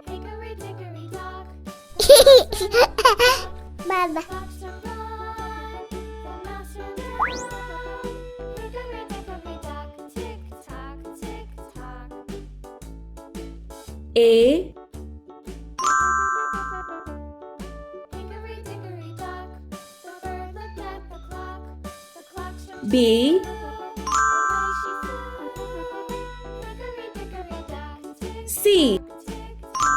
Hickory dickory dock. Baba. Fox run, the mouse ran down. Hickory dickory dock. Tick tock, tick tock. A, Hickory dickory dock. The bird looked at the clock. The clock struck B, two. Away she flew. Hickory dickory dock. Tick C. tick tock.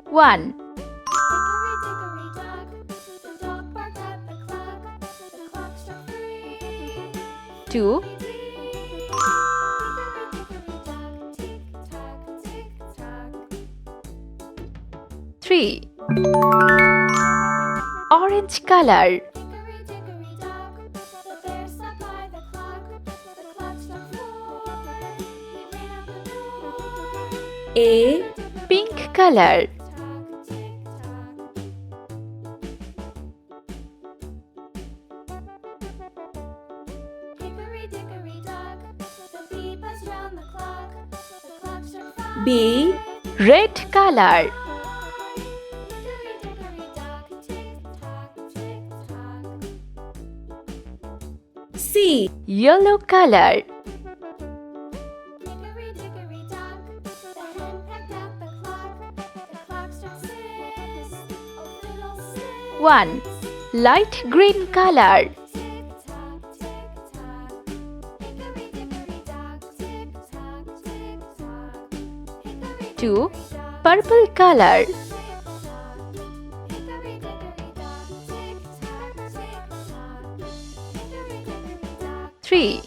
1, Hickory dickory dock. The dog barked at the clock. The clock struck 3. 2, Hickory dickory dock. Tick tock, tick tock. 3. Orange color. Hickory dickory dock. The bear sat by the clock. The clock struck 4. He ran out the door. A, pink color. Tock, tick tock. Hickory dickory dock. The bee buzzed round the clock. The clock struck 5. B, red color. Hickory dickory dock. Tick tock, tick tock. C, yellow color. Hickory dickory dock. The hen pecked at the clock. The clock struck 6. Oh, fiddle 6. 1, light green color. Tick tock, tick tock. Hickory dickory dock. Tick tock, tick tock. Hickory 2, dickory dock. purple color. Tick tock. Hickory dickory dock. Tick tock, tick tock. Hickory dickory dock. 3,